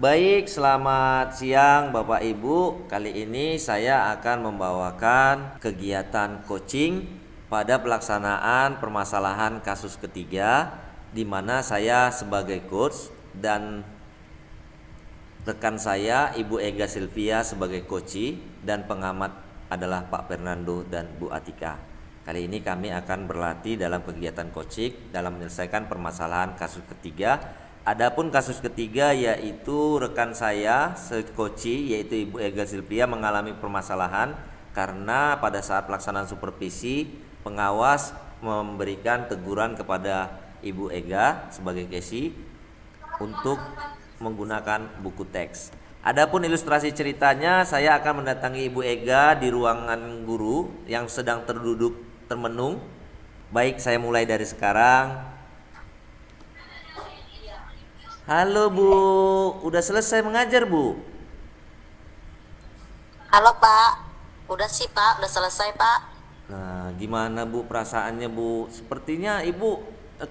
Baik, selamat siang Bapak Ibu. Kali ini saya akan membawakan kegiatan coaching pada pelaksanaan permasalahan kasus ketiga, di mana saya sebagai coach dan rekan saya Ibu Ega Silvia sebagai coachee dan pengamat adalah Pak Fernando dan Bu Atika. Kali ini kami akan berlatih dalam kegiatan coaching dalam menyelesaikan permasalahan kasus ketiga. Adapun kasus ketiga yaitu rekan saya se-coachee yaitu Ibu Ega Silvia mengalami permasalahan karena pada saat pelaksanaan supervisi pengawas memberikan teguran kepada Ibu Ega sebagai casey untuk menggunakan buku teks. Adapun ilustrasi ceritanya, saya akan mendatangi Ibu Ega di ruangan guru yang sedang terduduk termenung. Baik, saya mulai dari sekarang. Halo Bu, udah selesai mengajar Bu? Halo Pak, udah sih Pak, udah selesai Pak. Nah, gimana Bu perasaannya Bu? Sepertinya Ibu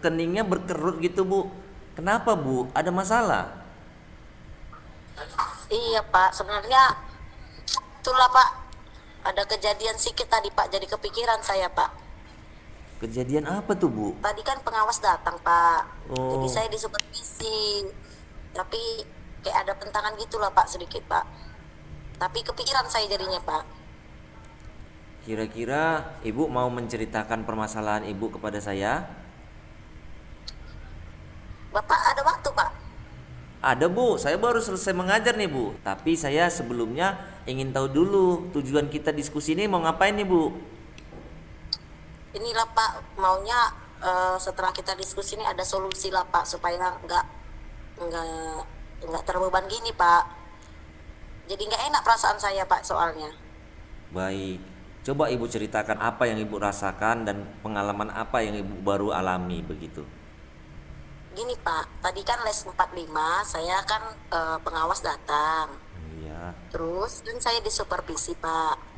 keningnya berkerut gitu Bu. Kenapa Bu? Ada masalah? Iya Pak, sebenarnya itulah Pak, ada kejadian sedikit tadi Pak, jadi kepikiran saya Pak. Kejadian apa tuh Bu? Tadi kan pengawas datang Pak, jadi Oh, saya disupervisi, tapi kayak ada bentangan gitulah Pak sedikit Pak. Tapi kepikiran saya jadinya Pak. kira-kira Ibu mau menceritakan permasalahan Ibu kepada saya? Bapak ada waktu Pak? Ada Bu, saya baru selesai mengajar nih Bu. Tapi saya sebelumnya ingin tahu dulu tujuan kita diskusi ini mau ngapain nih Bu? Inilah Pak, maunya setelah kita diskusi ini ada solusi lah Pak, supaya nggak nggak terbeban gini Pak. Jadi nggak enak perasaan saya Pak soalnya. Baik, coba Ibu ceritakan apa yang Ibu rasakan dan pengalaman apa yang Ibu baru alami begitu. Gini Pak, tadi kan les 45, saya kan pengawas datang. Iya. Terus dan saya disupervisi Pak.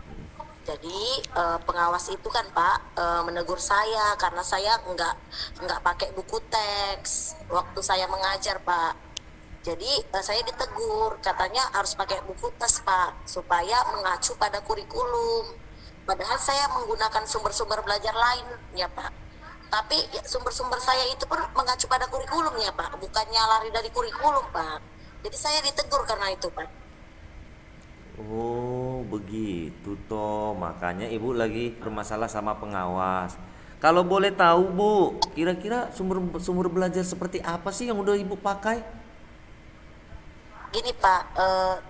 Jadi pengawas itu kan Pak menegur saya karena saya nggak pakai buku teks waktu saya mengajar Pak. Jadi saya ditegur, katanya harus pakai buku teks Pak supaya mengacu pada kurikulum. Padahal saya menggunakan sumber-sumber belajar lain ya Pak. Tapi ya, sumber-sumber saya itu pun mengacu pada kurikulum ya Pak, bukannya lari dari kurikulum Pak. Jadi saya ditegur karena itu Pak. Oh, begitu toh. Makanya Ibu lagi bermasalah sama pengawas. Kalau boleh tahu Bu, kira-kira sumber sumber belajar seperti apa sih yang udah Ibu pakai? Gini Pak,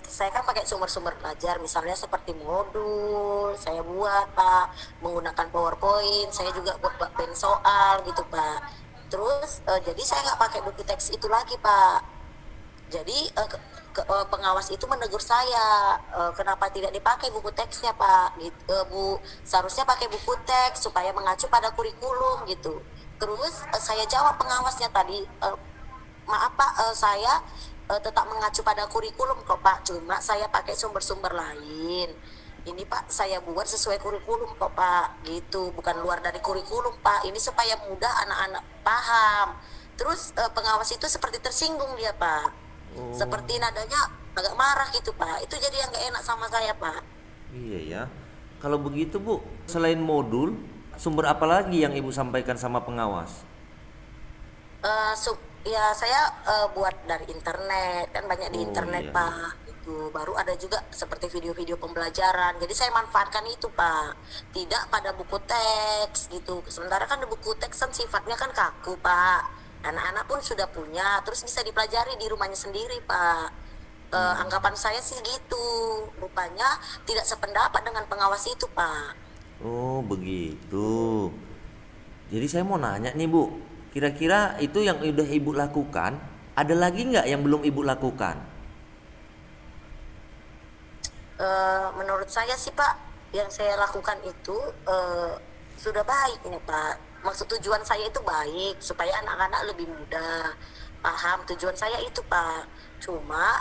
saya kan pakai sumber-sumber belajar, misalnya seperti modul, saya buat Pak, menggunakan PowerPoint, saya juga buat bank soal gitu Pak. Terus, jadi saya nggak pakai buku teks itu lagi Pak. Jadi pengawas itu menegur saya, kenapa tidak dipakai buku teksnya Pak? Gitu, Bu, seharusnya pakai buku teks supaya mengacu pada kurikulum gitu. Terus saya jawab pengawasnya tadi, maaf Pak, saya tetap mengacu pada kurikulum kok Pak, cuma saya pakai sumber-sumber lain. Ini Pak, saya buat sesuai kurikulum kok Pak, gitu, bukan luar dari kurikulum Pak. Ini supaya mudah anak-anak paham. Terus pengawas itu seperti tersinggung dia Pak, Oh, seperti nadanya agak marah gitu Pak. Itu jadi yang gak enak sama saya Pak. iya ya. Kalau begitu Bu, selain modul, sumber apa lagi yang Ibu sampaikan sama pengawas? Ya saya buat dari internet, kan banyak di Oh internet iya iya. Pak. Itu baru ada juga seperti video-video pembelajaran. Jadi saya manfaatkan itu Pak, tidak pada buku teks gitu. Sementara kan buku teks kan sifatnya kan kaku Pak. Anak-anak pun sudah punya, terus bisa dipelajari di rumahnya sendiri Pak. Anggapan saya sih gitu. Rupanya tidak sependapat dengan pengawas itu Pak. Oh begitu. Jadi saya mau nanya nih Bu, kira-kira itu yang udah Ibu lakukan, ada lagi nggak yang belum Ibu lakukan? Menurut saya sih Pak, yang saya lakukan itu sudah baik ini Pak. Maksud tujuan saya itu baik supaya anak-anak lebih mudah paham. Tujuan saya itu Pak. Cuma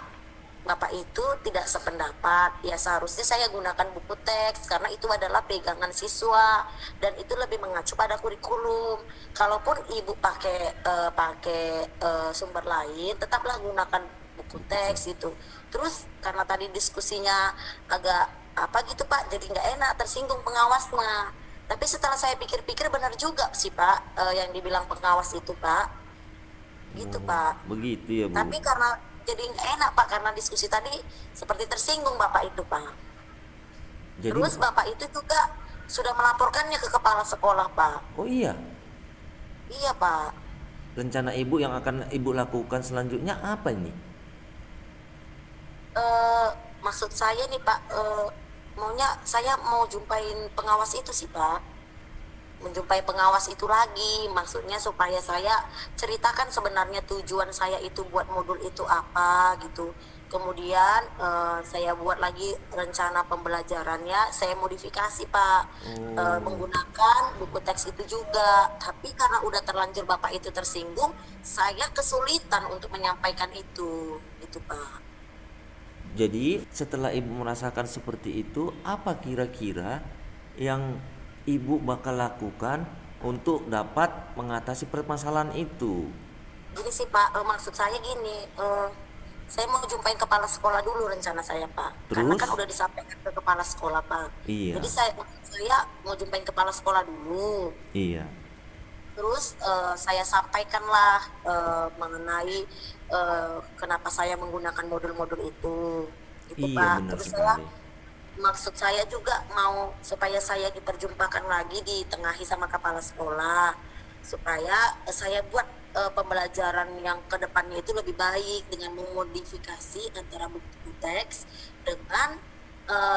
Bapak itu tidak sependapat. Ya seharusnya saya gunakan buku teks karena itu adalah pegangan siswa dan itu lebih mengacu pada kurikulum. Kalaupun Ibu pakai sumber lain, tetaplah gunakan buku buku teks. teks gitu. Terus karena tadi diskusinya agak apa gitu Pak, jadi nggak enak, tersinggung pengawasnya. Tapi setelah saya pikir-pikir benar juga sih Pak, yang dibilang pengawas itu Pak, gitu Oh, Pak. begitu ya Bu. Tapi karena jadi nggak enak Pak, karena diskusi tadi seperti tersinggung Bapak itu Pak. Jadi, Terus Bapak itu juga sudah melaporkannya ke kepala sekolah Pak. oh iya, Iya Pak. rencana Ibu yang akan Ibu lakukan selanjutnya apa ini? eh Maksud saya nih Pak, maunya saya mau jumpain pengawas itu sih Pak, menjumpai pengawas itu lagi, maksudnya supaya saya ceritakan sebenarnya tujuan saya itu buat modul itu apa gitu. Kemudian saya buat lagi rencana pembelajarannya, saya modifikasi Pak. Oh, Menggunakan buku teks itu juga, tapi karena udah terlanjur Bapak itu tersinggung, saya kesulitan untuk menyampaikan itu Pak. jadi setelah Ibu merasakan seperti itu, apa kira-kira yang Ibu bakal lakukan untuk dapat mengatasi permasalahan itu? Gini sih Pak, maksud saya gini, saya mau jumpain kepala sekolah dulu rencana saya Pak, karena kan Terus? udah disampaikan ke kepala sekolah Pak. Jadi Iya, saya mau jumpain kepala sekolah dulu, iya, terus saya sampaikanlah mengenai kenapa saya menggunakan modul-modul itu, gitu iya Pak. benar Terus saya sekali. maksud saya juga mau supaya saya diperjumpakan lagi, ditengahi sama kepala sekolah, supaya saya buat pembelajaran yang kedepannya itu lebih baik dengan memodifikasi antara buku teks dengan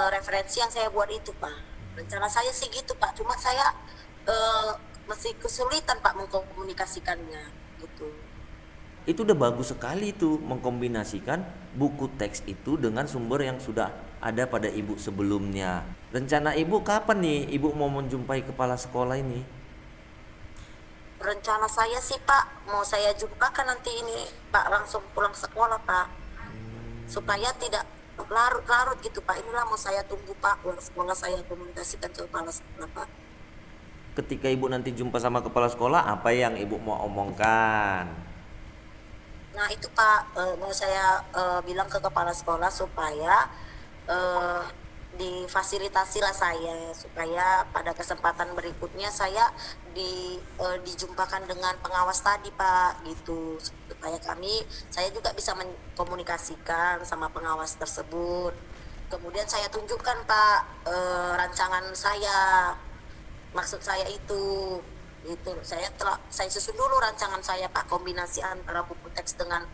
referensi yang saya buat itu Pak. Rencana saya sih gitu Pak, cuma saya eh, masih kesulitan Pak mengkomunikasikannya gitu. Itu udah bagus sekali tuh mengkombinasikan buku teks itu dengan sumber yang sudah ada pada Ibu sebelumnya. Rencana Ibu kapan nih Ibu mau menjumpai kepala sekolah ini? Rencana saya sih Pak, mau saya jumpakan nanti ini Pak, langsung pulang sekolah Pak, supaya tidak larut-larut gitu Pak. Inilah mau saya tunggu Pak, pulang sekolah saya komunikasikan ke kepala sekolah Pak. Ketika Ibu nanti jumpa sama kepala sekolah, apa yang Ibu mau omongkan? Nah itu Pak, mau saya bilang ke kepala sekolah supaya eh, difasilitasilah saya, supaya pada kesempatan berikutnya saya dijumpakan dengan pengawas tadi Pak, gitu, supaya saya juga bisa mengkomunikasikan sama pengawas tersebut. Kemudian saya tunjukkan Pak rancangan saya, maksud saya itu gitu. Saya susun dulu rancangan saya Pak, kombinasi antara buku teks dengan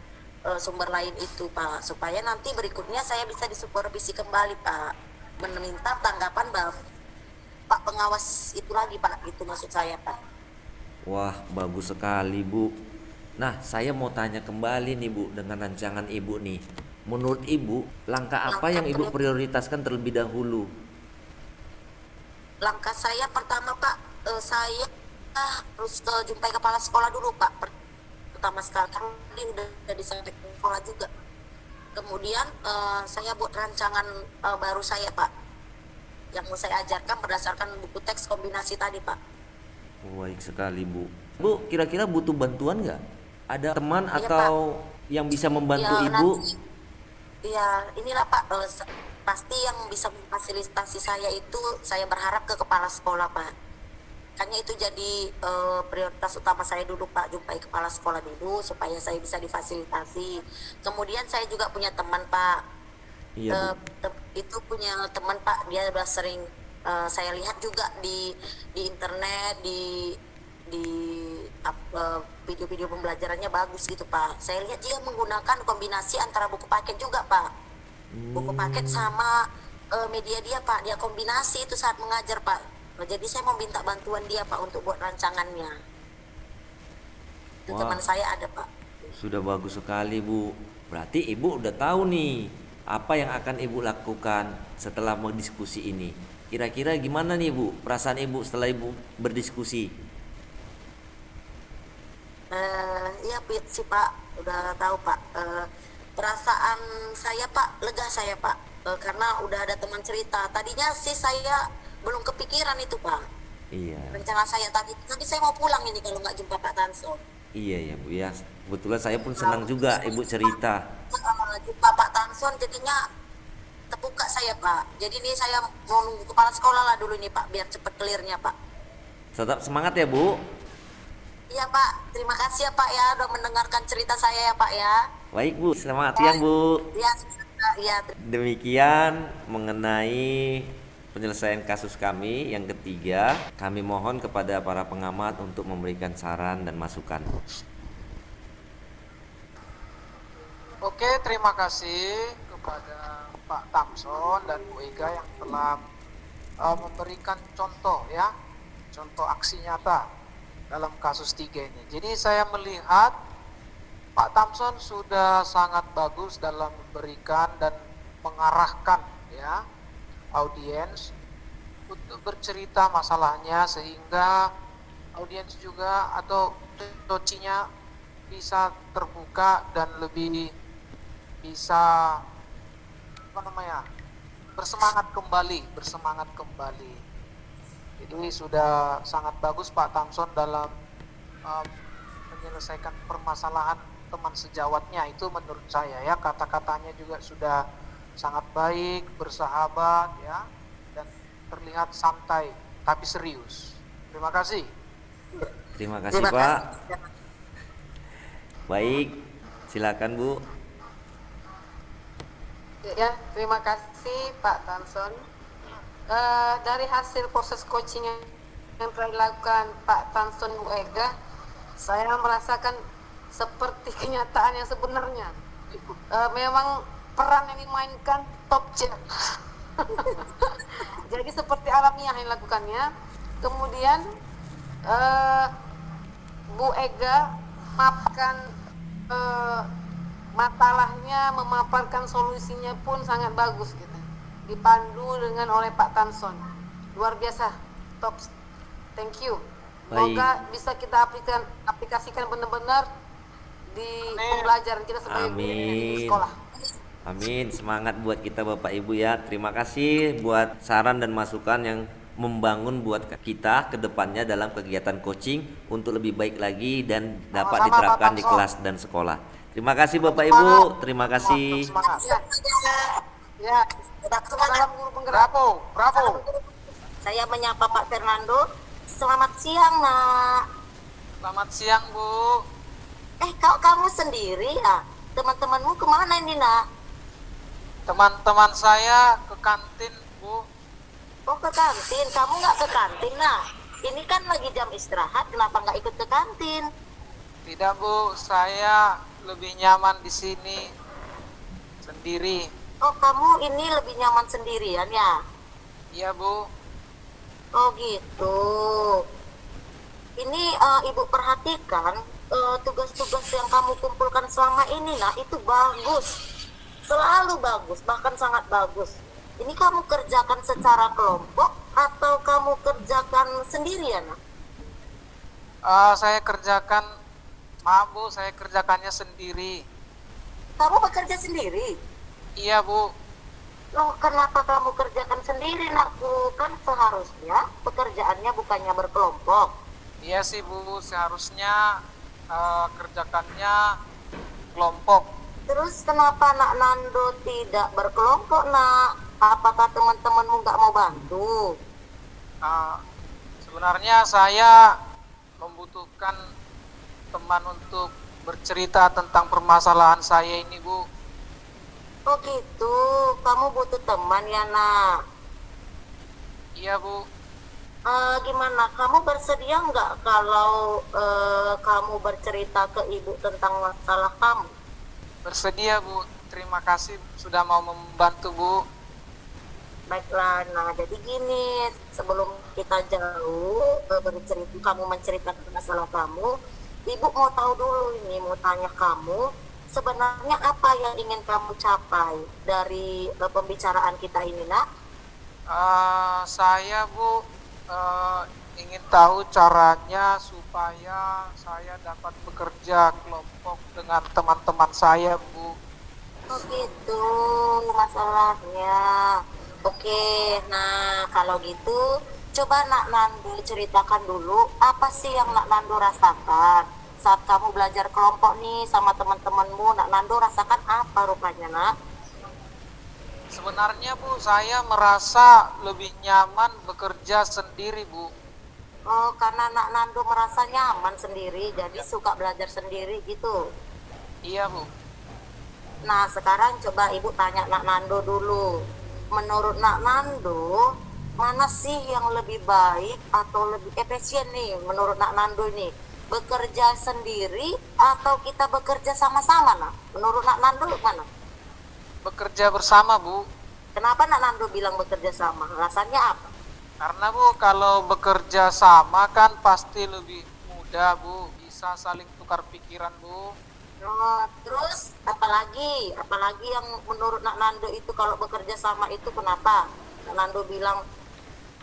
sumber lain itu Pak, supaya nanti berikutnya saya bisa disupervisi kembali Pak, meminta tanggapan Pak pengawas itu lagi Pak, itu maksud saya Pak. Wah, bagus sekali, Bu. Nah, saya mau tanya kembali nih, Bu, dengan rancangan Ibu nih. Menurut Ibu, langkah apa langkah yang Ibu ter- prioritaskan terlebih dahulu? Langkah saya pertama Pak, saya harus jumpai kepala sekolah dulu Pak, pertama sekali kan tadi udah disampaikan sekolah juga. Kemudian saya buat rancangan baru saya Pak, yang mau saya ajarkan berdasarkan buku teks kombinasi tadi Pak. Baik sekali, Bu. Bu, kira-kira butuh bantuan nggak? Ada teman Iya Pak, atau yang bisa membantu ya Ibu? nanti ya inilah Pak, pasti yang bisa memfasilitasi saya itu saya berharap ke kepala sekolah Pak. Makanya itu jadi prioritas utama saya dulu Pak, jumpai kepala sekolah dulu supaya saya bisa difasilitasi. Kemudian saya juga punya teman Pak, Iya, Bu. itu punya teman Pak, dia udah sering saya lihat juga di internet, di video-video pembelajarannya bagus gitu Pak. Saya lihat dia menggunakan kombinasi antara buku paket juga Pak, buku paket Hmm, sama media dia Pak, dia kombinasi itu saat mengajar Pak. Jadi saya mau minta bantuan dia Pak untuk buat rancangannya. Itu wah, teman saya ada Pak. sudah bagus sekali, Bu. Berarti Ibu udah tahu nih apa yang akan Ibu lakukan setelah berdiskusi ini. Kira-kira gimana nih, Bu? Perasaan Ibu setelah Ibu berdiskusi? Iya sih Pak, udah tahu Pak. Perasaan saya Pak, lega saya Pak, karena udah ada teman cerita. Tadinya sih saya belum kepikiran itu Pak. Iya. Rencana saya tadi saya mau pulang ini kalau nggak jumpa Pak Tanso. Iya ya Bu ya. Kebetulan saya pun senang juga Ibu cerita. Jumpa Pak Tamson jadinya terbuka saya Pak. Jadi ini saya mau nunggu kepala sekolah lah dulu nih Pak, biar cepet clearnya Pak. Tetap semangat ya Bu. Iya Pak, terima kasih ya Pak ya udah mendengarkan cerita saya ya Pak ya. Baik Bu, selamat siang Bu. Ya, ya, Demikian mengenai penyelesaian kasus kami yang ketiga. Kami mohon kepada para pengamat untuk memberikan saran dan masukan. Oke, terima kasih kepada Pak Tamson dan Bu Ega yang telah memberikan contoh ya, contoh aksi nyata dalam kasus 3 ini. Jadi saya melihat Pak Tamson sudah sangat bagus dalam memberikan dan mengarahkan ya audiens untuk bercerita masalahnya sehingga audiens juga atau tocinya bisa terbuka dan lebih bisa bersemangat kembali. Jadi sudah sangat bagus Pak Tamson dalam menyelesaikan permasalahan teman sejawatnya, itu menurut saya ya. Kata-katanya juga sudah sangat baik, bersahabat ya, dan terlihat santai tapi serius. Terima kasih. Terima kasih Pak. Baik, silakan Bu. Ya, terima kasih Pak Tamson. Dari hasil proses coaching yang telah dilakukan Pak Tamson Bu Ega, saya merasakan seperti kenyataan yang sebenarnya. Memang peran yang dimainkan top tier. Jadi seperti alamiah yang dilakukannya. Kemudian Bu Ega maafkan masalahnya, memaparkan solusinya pun sangat bagus gitu. Dipandu dengan oleh Pak Tamson. Luar biasa, top. Thank you. Semoga bisa kita aplikasikan benar-benar di pembelajaran kita sebagai guru di sekolah. Amin. Semangat buat kita Bapak Ibu ya. Terima kasih buat saran dan masukan yang membangun buat kita ke depannya dalam kegiatan coaching untuk lebih baik lagi dan dapat diterapkan di kelas dan sekolah. Terima kasih Bapak Ibu, terima kasih. Ya, salam guru penggerak. Bravo. Saya menyapa Pak Fernando. Selamat siang Nak. Selamat siang Bu. Kamu sendiri ya? Teman-temanmu kemana ini Nak? Teman-teman saya ke kantin Bu. Oh ke kantin, kamu nggak ke kantin Nak? Ini kan lagi jam istirahat, kenapa nggak ikut ke kantin? Tidak Bu, saya lebih nyaman di sini sendiri. Oh kamu ini lebih nyaman sendirian ya? Iya Bu. Oh gitu. Ini Ibu perhatikan tugas-tugas yang kamu kumpulkan selama ini Nah itu bagus. Selalu bagus, bahkan sangat bagus. Ini kamu kerjakan secara kelompok atau kamu kerjakan sendirian Nak? Saya kerjakan, maaf Bu, saya kerjakannya sendiri. Kamu bekerja sendiri? Iya Bu. Loh kenapa kamu kerjakan sendiri Nakku? Kan seharusnya pekerjaannya bukannya berkelompok. Iya sih Bu, seharusnya kerjakannya kelompok. Terus kenapa Nak Nando tidak berkelompok Nak? Apakah teman-temanmu nggak mau bantu? Sebenarnya saya membutuhkan teman untuk bercerita tentang permasalahan saya ini Bu. Oh gitu, kamu butuh teman ya Nak? Iya Bu. Gimana, kamu bersedia nggak kalau kamu bercerita ke ibu tentang masalah kamu? Bersedia Bu, terima kasih sudah mau membantu Bu. Baiklah, nah jadi gini, sebelum kita jauh bercerita, kamu menceritakan masalah kamu, ibu mau tahu dulu ini, mau tanya kamu, sebenarnya apa yang ingin kamu capai dari pembicaraan kita ini Nak? Saya Bu ingin tahu caranya supaya saya dapat bekerja kelompok dengan teman-teman saya Bu. Oh gitu masalahnya. Oke, nah kalau gitu coba Nak Nando ceritakan dulu apa sih yang Nak Nando rasakan saat kamu belajar kelompok nih sama teman-temanmu, Nak Nando rasakan apa rupanya, Nak? Sebenarnya Bu, saya merasa lebih nyaman bekerja sendiri Bu. Oh, karena Nak Nando merasa nyaman sendiri, jadi suka belajar sendiri gitu. Iya Bu. Nah, sekarang coba Ibu tanya Nak Nando dulu. Menurut Nak Nando, mana sih yang lebih baik atau lebih efisien nih menurut Nak Nando nih? Bekerja sendiri atau kita bekerja sama-sama, Nak? Menurut Nak Nando mana? Bekerja bersama Bu. Kenapa Nak Nando bilang bekerja sama? Alasannya apa? Karena Bu, kalau bekerja sama kan pasti lebih mudah Bu. Bisa saling tukar pikiran Bu. Oh, terus apalagi yang menurut Nak Nando itu kalau bekerja sama itu kenapa Nak Nando bilang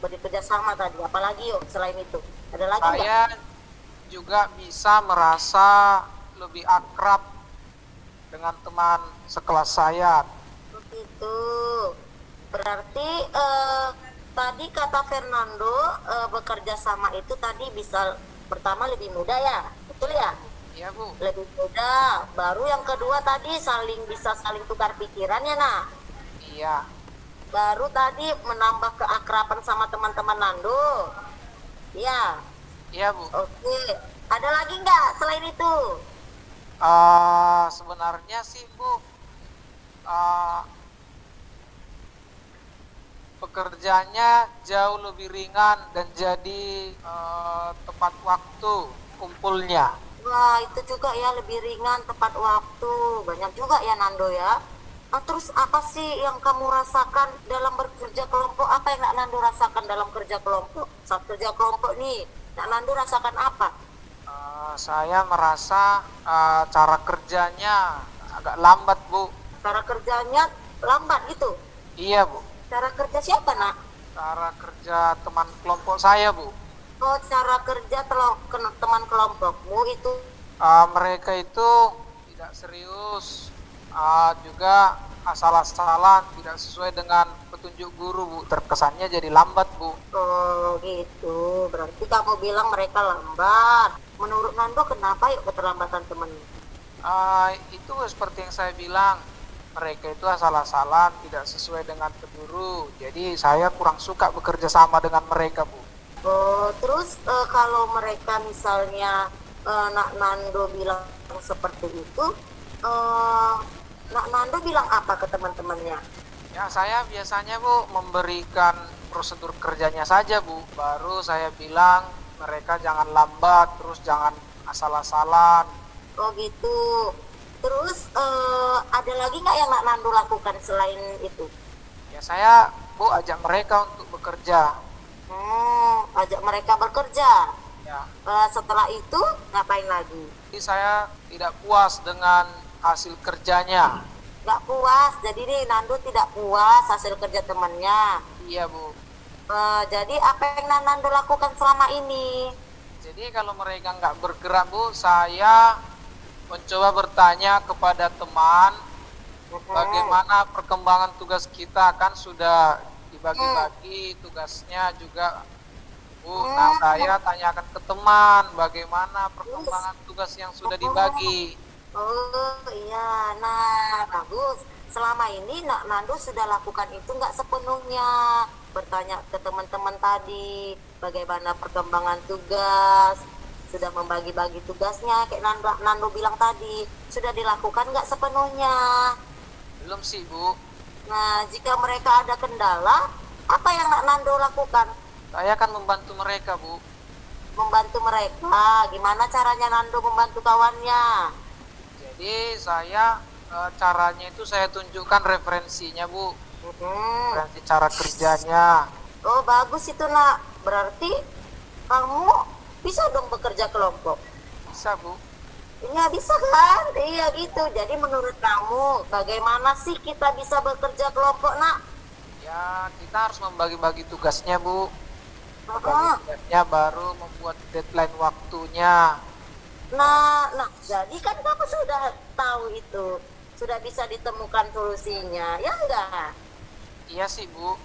bekerja sama tadi? Apalagi yuk selain itu? Ada lagi nggak? Saya juga bisa merasa lebih akrab dengan teman sekelas saya. Begitu. Berarti tadi kata Fernando bekerja sama itu tadi bisa pertama lebih mudah ya, betul ya? Iya Bu. Lebih mudah. Baru yang kedua tadi bisa saling tukar pikiran ya, Nah. Iya. Baru tadi menambah keakraban sama teman-teman Nando. Iya. Iya Bu. Oke. Ada lagi nggak selain itu? Sebenarnya sih Bu, pekerjaannya jauh lebih ringan dan jadi tepat waktu kumpulnya. Wah, itu juga ya lebih ringan, tepat waktu. Banyak juga ya Nando ya. Nah, terus apa sih yang kamu rasakan dalam bekerja kelompok? Apa yang Nak Nando rasakan dalam kerja kelompok? Saat kerja kelompok nih, Nak Nando rasakan apa? Saya merasa cara kerjanya agak lambat Bu. Cara kerjanya lambat gitu. Iya Bu. Cara kerja siapa, Nak? Cara kerja teman kelompok saya Bu. Oh, cara kerja teman kelompokmu itu. Mereka itu tidak serius, juga asal-asalan, tidak sesuai dengan petunjuk guru Bu. Terkesannya jadi lambat Bu. Oh, gitu. Berarti kamu bilang mereka lambat. Menurut Nando kenapa yuk keterlambatan temennya? Itu seperti yang saya bilang, mereka itu asal-asalan, tidak sesuai dengan guru. Jadi saya kurang suka bekerja sama dengan mereka Bu. Oh, terus kalau mereka misalnya Nak Nando bilang seperti itu, Nak Nando bilang apa ke teman-temannya? Ya saya biasanya Bu memberikan prosedur kerjanya saja Bu. Baru saya bilang mereka jangan lambat, terus jangan asal-asalan. Oh gitu. Terus ada lagi nggak yang Nak Nando lakukan selain itu? Ya saya Bu ajak mereka untuk bekerja. Ajak mereka bekerja. Ya. Setelah itu ngapain lagi? Jadi saya tidak puas dengan hasil kerjanya. Nggak puas. Jadi nih Nando tidak puas hasil kerja temannya. Iya Bu. Jadi apa yang Nando lakukan selama ini? Jadi kalau mereka nggak bergerak Bu, saya mencoba bertanya kepada teman bagaimana perkembangan tugas kita, kan sudah dibagi-bagi tugasnya juga Bu. Nah saya tanyakan ke teman bagaimana perkembangan tugas yang sudah dibagi. Oh iya, nah bagus. Selama ini Nak Nando sudah lakukan itu nggak sepenuhnya. Bertanya ke teman-teman tadi bagaimana perkembangan tugas, sudah membagi-bagi tugasnya kayak Nando bilang tadi, sudah dilakukan nggak sepenuhnya. Belum sih Bu. Nah jika mereka ada kendala, apa yang Nak Nando lakukan? Saya akan membantu mereka Bu. Membantu mereka, gimana caranya Nando membantu kawannya? Jadi saya caranya itu saya tunjukkan referensinya Bu. Referensi cara kerjanya. Oh bagus itu Nak, berarti kamu bisa dong bekerja kelompok. Bisa Bu. Iya bisa kan? Iya gitu. Jadi menurut kamu bagaimana sih kita bisa bekerja kelompok Nak? Ya kita harus membagi-bagi tugasnya Bu. Heeh. Tugasnya baru membuat deadline waktunya. Nah, jadi kan kamu sudah tahu itu, sudah bisa ditemukan solusinya, ya enggak? Iya sih Bu.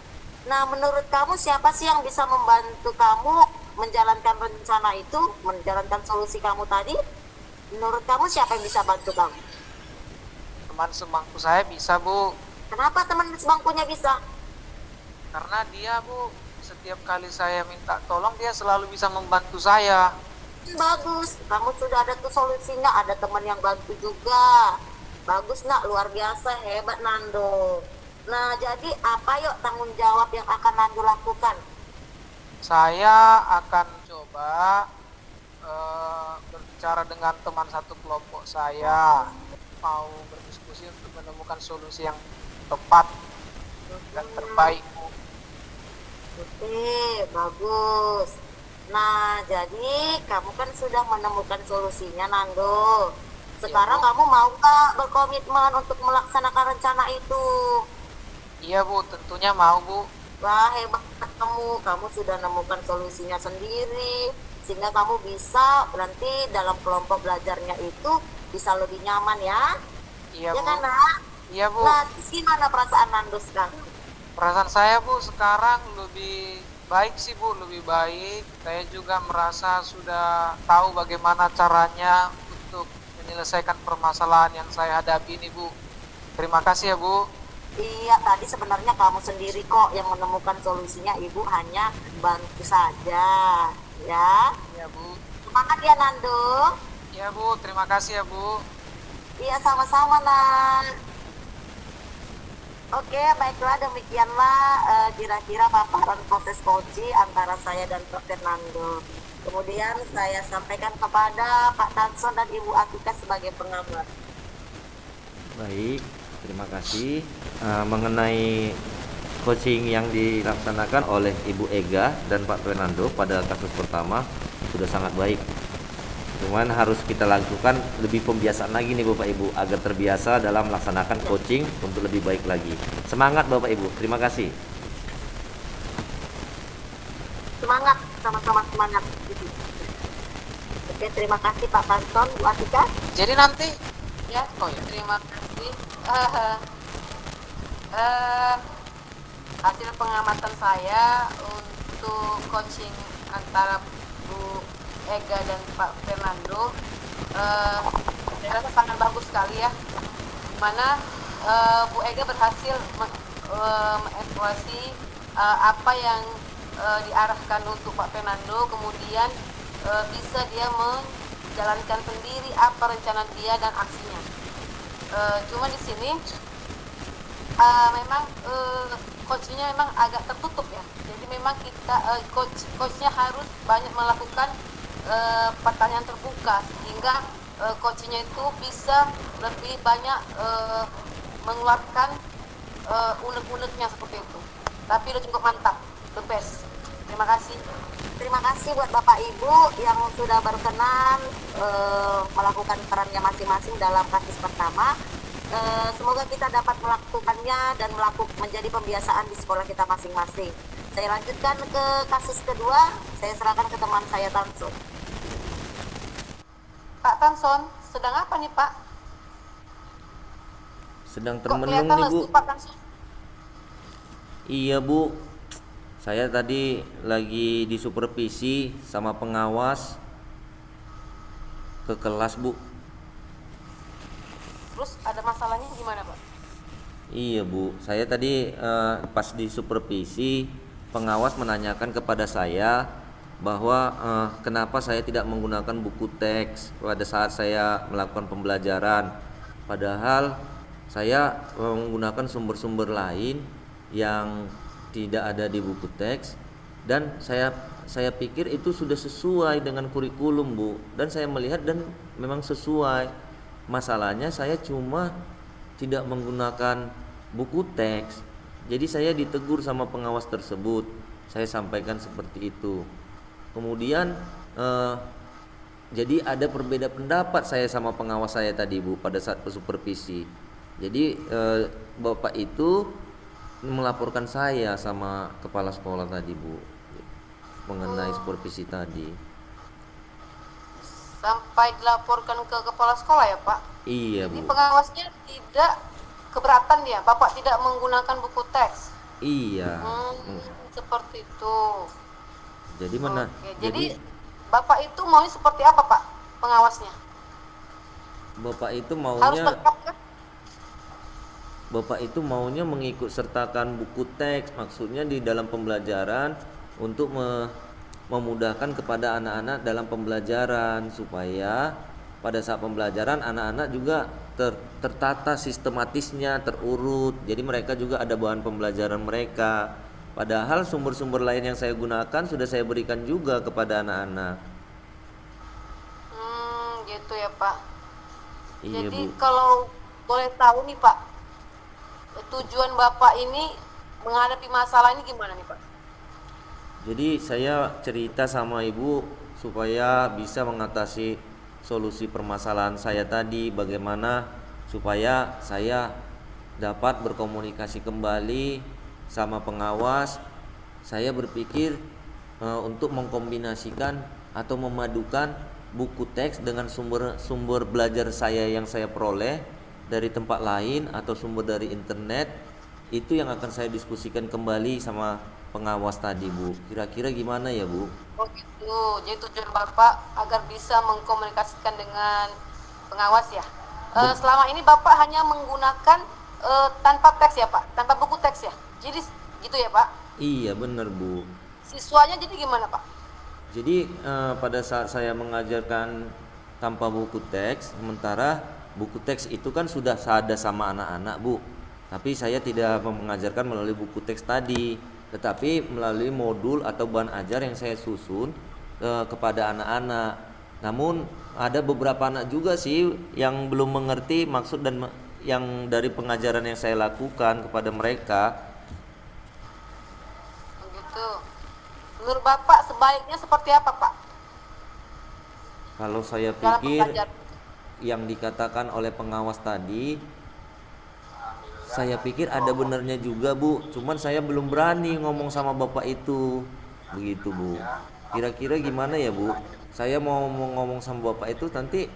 Nah, menurut kamu siapa sih yang bisa membantu kamu menjalankan rencana itu, menjalankan solusi kamu tadi? Menurut kamu siapa yang bisa bantu kamu? Teman sebangku saya bisa, Bu. Kenapa teman sebangkunya bisa? Karena dia, Bu, setiap kali saya minta tolong dia selalu bisa membantu saya. Bagus, kamu sudah ada tuh solusinya, ada teman yang bantu juga. Bagus nak, luar biasa, hebat Nando. Nah, jadi apa yuk tanggung jawab yang akan Nando lakukan? Saya akan coba berbicara dengan teman satu kelompok saya, mau berdiskusi untuk menemukan solusi yang tepat dan terbaik, Bu. Oke, bagus. Nah, jadi kamu kan sudah menemukan solusinya, Nando. Sekarang Iya, Bu. kamu mau nggak berkomitmen untuk melaksanakan rencana itu? Iya, Bu, tentunya mau, Bu. Wah, hebat kamu. Kamu sudah menemukan solusinya sendiri. Sehingga kamu bisa nanti dalam kelompok belajarnya itu bisa lebih nyaman ya. Iya, Ya Bu. kan, Nak? Iya, Bu. Nah, terus gimana perasaan Nando sekarang? Perasaan saya, Bu, sekarang lebih baik sih, Bu, lebih baik. Saya juga merasa sudah tahu bagaimana caranya untuk menyelesaikan permasalahan yang saya hadapi ini, Bu. Terima kasih ya, Bu. Iya, tadi sebenarnya kamu sendiri kok yang menemukan solusinya. Ibu hanya bantu saja. Ya. Iya, Bu. Semangat ya, Nando. Iya, Bu. Terima kasih ya, Bu. Iya, sama-sama, Nak. Oke, baiklah demikianlah kira-kira paparan proses coaching antara saya dan Pak Fernando. Kemudian saya sampaikan kepada Pak Tanson dan Ibu Atika sebagai pengamat. Baik, terima kasih. Mengenai coaching yang dilaksanakan oleh Ibu Ega dan Pak Fernando pada kasus pertama sudah sangat baik. Cuman harus kita lakukan lebih pembiasaan lagi nih Bapak Ibu agar terbiasa dalam melaksanakan coaching untuk lebih baik lagi. Semangat Bapak Ibu, terima kasih. Semangat, sama-sama semangat. Oke, terima kasih Pak Tanson, Bu Atika. Jadi nanti Ya, oh ya. terima kasih. Hasil pengamatan saya untuk coaching antara Bu Ega dan Pak Fernando, saya rasa sangat bagus sekali ya. Dimana Bu Ega berhasil mengevaluasi apa yang diarahkan untuk Pak Fernando, kemudian bisa dia menjalankan sendiri apa rencana dia dan aksinya. Cuma di sini memang coachnya memang agak tertutup ya. Jadi memang kita coachnya harus banyak melakukan pertanyaan terbuka sehingga coachnya itu bisa lebih banyak mengeluarkan unek-uneknya seperti itu. Tapi udah cukup mantap, the best. Terima kasih. Terima kasih buat Bapak Ibu yang sudah berkenan melakukan perannya masing-masing dalam kasus pertama. Semoga kita dapat melakukannya dan menjadi pembiasaan di sekolah kita masing-masing. Saya lanjutkan ke kasus kedua. Saya serahkan ke teman saya Tansun. Pak Tanson, sedang apa nih Pak? Sedang Kok termenung kelihatan nih Bu. lesu Pak Tanson? Iya Bu, saya tadi lagi disupervisi sama pengawas ke kelas Bu. Terus ada masalahnya gimana Pak? Iya Bu, saya tadi pas disupervisi pengawas menanyakan kepada saya bahwa kenapa saya tidak menggunakan buku teks pada saat saya melakukan pembelajaran, padahal saya menggunakan sumber-sumber lain yang tidak ada di buku teks, dan saya pikir itu sudah sesuai dengan kurikulum Bu, dan saya melihat dan memang sesuai. Masalahnya saya cuma tidak menggunakan buku teks, jadi saya ditegur sama pengawas tersebut. Saya sampaikan seperti itu. Kemudian jadi ada perbedaan pendapat saya sama pengawas saya tadi Bu pada saat supervisi. Jadi Bapak itu melaporkan saya sama kepala sekolah tadi Bu mengenai supervisi tadi. Sampai dilaporkan ke kepala sekolah ya Pak? Iya Jadi Bu. pengawasnya tidak keberatan ya, Bapak tidak menggunakan buku teks. Iya. Seperti itu. Jadi mana? Oke, jadi Bapak itu maunya seperti apa Pak pengawasnya? Bapak itu Harus maunya lengkap kah? Bapak itu maunya mengikut sertakan buku teks, maksudnya di dalam pembelajaran untuk memudahkan kepada anak-anak dalam pembelajaran supaya pada saat pembelajaran anak-anak juga tertata sistematisnya, terurut. Jadi mereka juga ada bahan pembelajaran mereka. Padahal sumber-sumber lain yang saya gunakan sudah saya berikan juga kepada anak-anak. Gitu ya Pak. Iya, Jadi Bu. kalau boleh tahu nih Pak, tujuan Bapak ini menghadapi masalah ini gimana nih Pak? Jadi saya cerita sama ibu supaya bisa mengatasi solusi permasalahan saya tadi, bagaimana supaya saya dapat berkomunikasi kembali sama pengawas. Saya berpikir untuk mengkombinasikan atau memadukan buku teks dengan sumber belajar saya yang saya peroleh dari tempat lain atau sumber dari internet. Itu yang akan saya diskusikan kembali sama pengawas tadi, Bu. Kira-kira gimana ya, Bu? Oh gitu. Jadi tujuan Bapak agar bisa mengkomunikasikan dengan pengawas ya. Selama ini Bapak hanya menggunakan tanpa teks ya Pak, tanpa buku teks ya. Jadi gitu ya Pak. Iya, benar, Bu. Siswanya jadi gimana Pak? Jadi pada saat saya mengajarkan tanpa buku teks, sementara buku teks itu kan sudah ada sama anak-anak, Bu. Tapi saya tidak mengajarkan melalui buku teks tadi, tetapi melalui modul atau bahan ajar yang saya susun kepada anak-anak. Namun ada beberapa anak juga sih yang belum mengerti maksud dan yang dari pengajaran yang saya lakukan kepada mereka. Begitu. Menurut Bapak sebaiknya seperti apa Pak? Kalau saya Dalam pikir pembelajaran. yang dikatakan oleh pengawas tadi, saya pikir ada benernya juga, Bu. Cuman saya belum berani ngomong sama bapak itu. Begitu, Bu. Kira-kira gimana ya, Bu? Saya mau ngomong sama bapak itu nanti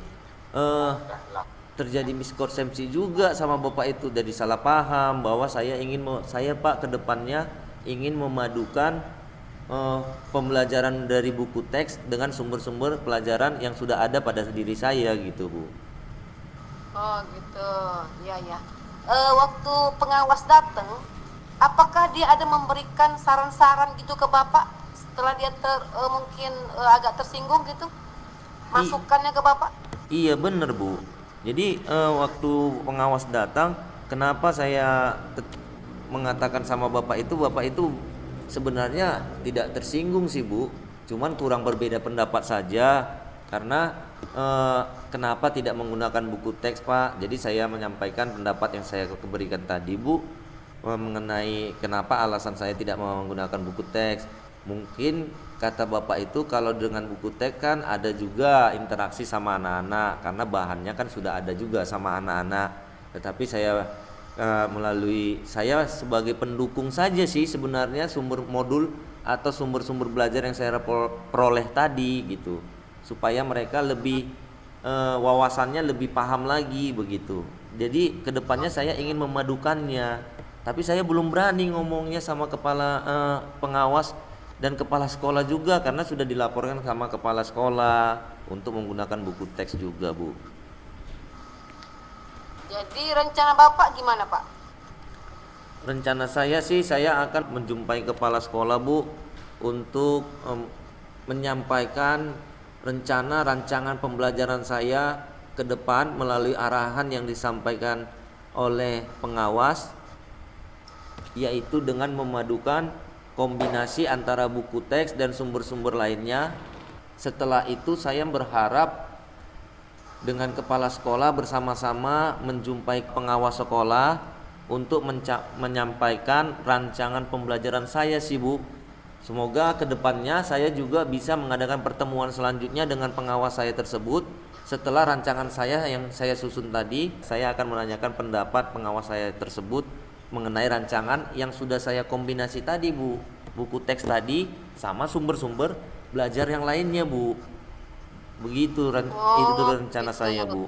terjadi miskonsepsi juga sama bapak itu, jadi salah paham bahwa saya Pak kedepannya ingin memadukan pembelajaran dari buku teks dengan sumber-sumber pelajaran yang sudah ada pada diri saya gitu, Bu. Oh gitu. Iya ya. Waktu pengawas datang, apakah dia ada memberikan saran-saran gitu ke Bapak setelah dia mungkin agak tersinggung gitu? Masukannya ke Bapak? Iya bener, Bu. Jadi waktu pengawas datang, kenapa saya mengatakan sama bapak itu sebenarnya tidak tersinggung sih, Bu. Cuman kurang berbeda pendapat saja karena kenapa tidak menggunakan buku teks, Pak. Jadi saya menyampaikan pendapat yang saya berikan tadi, Bu, mengenai kenapa alasan saya tidak menggunakan buku teks. Mungkin kata bapak itu kalau dengan buku teks kan ada juga interaksi sama anak-anak karena bahannya kan sudah ada juga sama anak-anak. Tetapi saya saya sebagai pendukung saja sih sebenarnya sumber modul atau sumber-sumber belajar yang saya peroleh tadi gitu, supaya mereka lebih wawasannya lebih paham lagi begitu. Jadi kedepannya saya ingin memadukannya, tapi saya belum berani ngomongnya sama kepala pengawas dan kepala sekolah juga karena sudah dilaporkan sama kepala sekolah untuk menggunakan buku teks juga, Bu. Jadi rencana Bapak gimana Pak? Rencana saya sih saya akan menjumpai kepala sekolah, Bu, untuk menyampaikan rencana rancangan pembelajaran saya ke depan melalui arahan yang disampaikan oleh pengawas, yaitu dengan memadukan kombinasi antara buku teks dan sumber-sumber lainnya. Setelah itu saya berharap dengan kepala sekolah bersama-sama menjumpai pengawas sekolah untuk menyampaikan rancangan pembelajaran saya sih, Bu. Semoga kedepannya saya juga bisa mengadakan pertemuan selanjutnya dengan pengawas saya tersebut. Setelah rancangan saya yang saya susun tadi, saya akan menanyakan pendapat pengawas saya tersebut mengenai rancangan yang sudah saya kombinasi tadi, Bu. Buku teks tadi sama sumber-sumber belajar yang lainnya, Bu. Begitu itu rencana gitu. saya, Bu.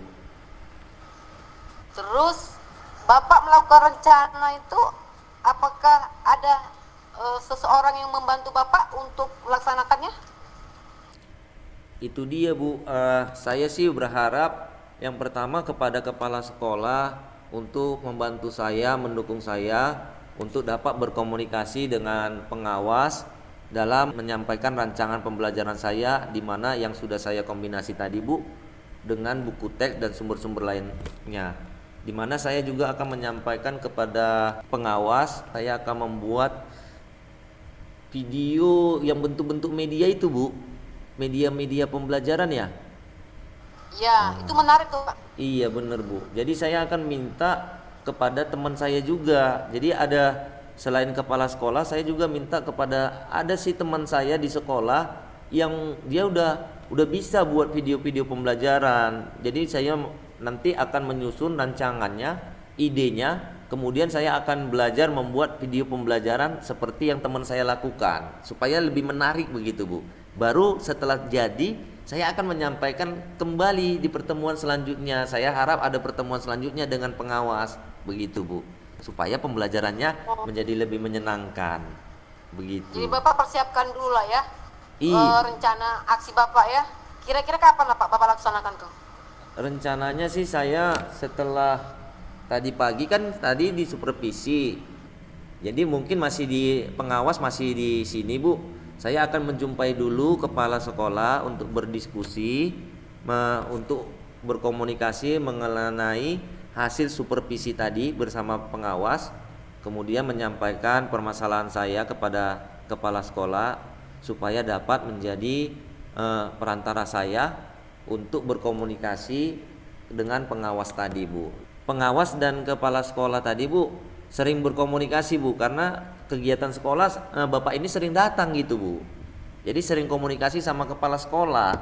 Terus Bapak melakukan rencana itu, apakah ada seseorang yang membantu Bapak untuk melaksanakannya? Itu dia, Bu. Saya sih berharap Yang pertama kepada kepala sekolah untuk membantu saya, mendukung saya untuk dapat berkomunikasi dengan pengawas dalam menyampaikan rancangan pembelajaran saya, di mana yang sudah saya kombinasi tadi Bu dengan buku teks dan sumber-sumber lainnya. Di mana saya juga akan menyampaikan kepada pengawas, saya akan membuat video yang bentuk-bentuk media itu Bu, media-media pembelajaran ya. Ya, itu menarik tuh Pak. Iya bener Bu. Jadi saya akan minta kepada teman saya juga. Jadi ada selain kepala sekolah, saya juga minta kepada ada si teman saya di sekolah yang dia udah bisa buat video-video pembelajaran. Jadi saya nanti akan menyusun rancangannya, idenya, kemudian saya akan belajar membuat video pembelajaran seperti yang teman saya lakukan supaya lebih menarik begitu Bu. Baru setelah jadi saya akan menyampaikan kembali di pertemuan selanjutnya. Saya harap ada pertemuan selanjutnya dengan pengawas begitu Bu, supaya pembelajarannya menjadi lebih menyenangkan begitu. Jadi Bapak persiapkan dulu lah ya rencana aksi Bapak ya. Kira-kira kapan lah Pak Bapak laksanakan tuh? Rencananya sih saya setelah tadi pagi kan tadi di supervisi, jadi mungkin masih di pengawas masih di sini Bu. Saya akan menjumpai dulu kepala sekolah untuk berdiskusi, untuk berkomunikasi mengenai hasil supervisi tadi bersama pengawas, kemudian menyampaikan permasalahan saya kepada kepala sekolah supaya dapat menjadi perantara saya untuk berkomunikasi dengan pengawas tadi Bu. Pengawas dan kepala sekolah tadi Bu sering berkomunikasi Bu, karena kegiatan sekolah Bapak ini sering datang gitu Bu. Jadi sering komunikasi sama kepala sekolah.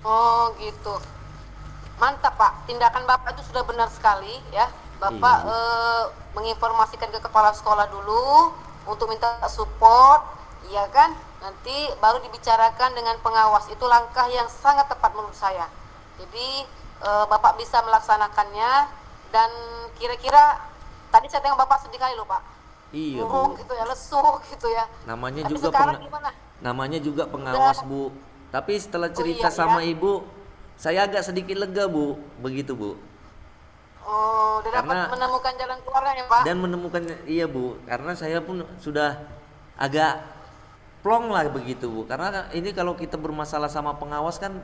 Oh gitu. Mantap Pak, tindakan Bapak itu sudah benar sekali ya. Bapak menginformasikan ke kepala sekolah dulu untuk minta support, iya kan? Nanti baru dibicarakan dengan pengawas. Itu langkah yang sangat tepat menurut saya. Jadi Bapak bisa melaksanakannya. Dan kira-kira tadi saya tengok Bapak sedih kali loh Pak. Iya Murung Bu. gitu ya, lesuh gitu ya. Namanya Tapi juga sekarang gimana? namanya juga pengawas Bu. Tapi setelah cerita iya, sama ya. Ibu, saya agak sedikit lega Bu, begitu Bu. Oh, udah dapat Karena- menemukan jalan keluarnya ya Pak. Dan menemukan iya Bu, karena saya pun sudah agak plong lah begitu Bu. Karena ini kalau kita bermasalah sama pengawas kan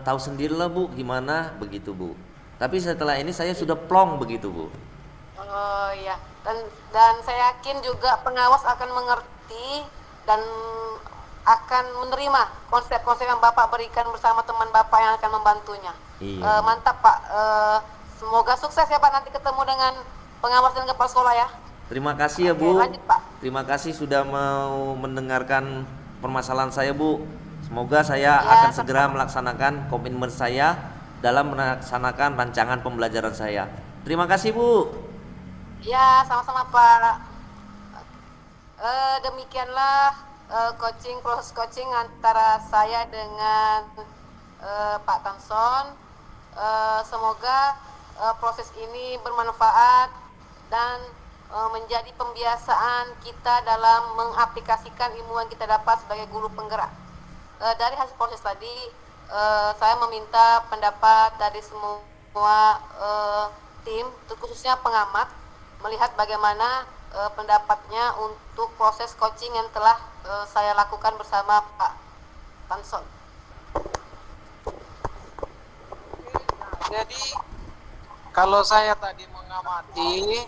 tahu sendirilah Bu gimana begitu Bu. Tapi setelah ini saya sudah plong begitu Bu. Oh iya, dan saya yakin juga pengawas akan mengerti dan akan menerima konsep-konsep yang Bapak berikan bersama teman Bapak yang akan membantunya. Iya. Mantap Pak. Semoga sukses ya Pak nanti ketemu dengan pengawas dan kepala sekolah ya. Terima kasih ya Oke, Bu. lanjut, Pak. Terima kasih sudah mau mendengarkan permasalahan saya Bu. Semoga saya Ya, akan segera melaksanakan komitmen saya dalam melaksanakan rancangan pembelajaran saya. Terima kasih Bu. Ya, sama-sama Pak. Demikianlah proses coaching antara saya dengan Pak Tanson. Semoga proses ini bermanfaat dan menjadi pembiasaan kita dalam mengaplikasikan ilmu yang kita dapat sebagai guru penggerak. Dari hasil proses tadi, saya meminta pendapat dari semua tim, khususnya pengamat, melihat bagaimana pendapatnya untuk proses coaching yang telah saya lakukan bersama Pak Tanson. Jadi kalau saya tadi mengamati,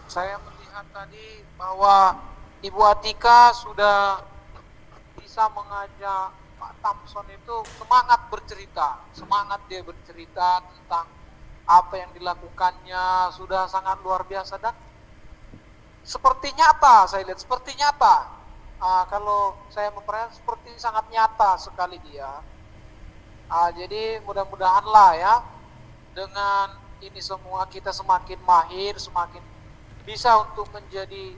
saya melihat tadi bahwa Ibu Atika sudah bisa mengajak Pak Thompson itu semangat dia bercerita tentang apa yang dilakukannya, sudah sangat luar biasa dan seperti nyata. Saya lihat seperti nyata. Kalau saya memperhatikan seperti sangat nyata sekali dia. Jadi mudah-mudahanlah ya, dengan ini semua kita semakin mahir, semakin bisa untuk menjadi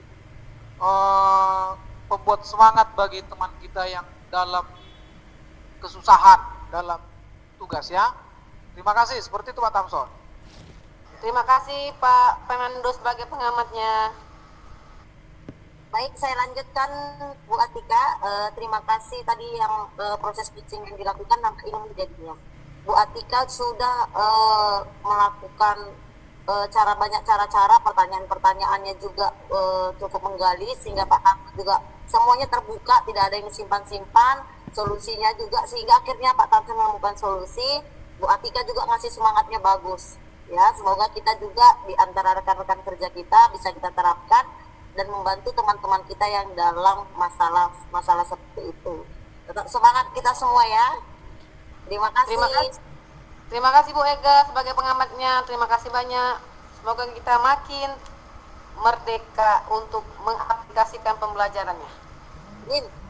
pembuat semangat bagi teman kita yang dalam kesusahan dalam tugas ya. Terima kasih, seperti itu Pak Thompson. Terima kasih Pak Fernando sebagai pengamatnya. Baik, saya lanjutkan Bu Atika. Terima kasih tadi yang proses pitching yang dilakukan nampak ilmu jadinya. Bu Atika sudah melakukan banyak cara-cara, pertanyaan-pertanyaannya juga cukup menggali sehingga Pak Tanson juga semuanya terbuka, tidak ada yang simpan-simpan, solusinya juga sehingga akhirnya Pak Tanson menemukan solusi. Bu Atika juga ngasih semangatnya bagus. Ya, semoga kita juga di antara rekan-rekan kerja kita bisa kita terapkan dan membantu teman-teman kita yang dalam masalah seperti itu. Tetap semangat kita semua ya. Terima kasih. Terima kasih Bu Ega sebagai pengamatnya. Terima kasih banyak. Semoga kita makin merdeka untuk mengaplikasikan pembelajarannya. Amin.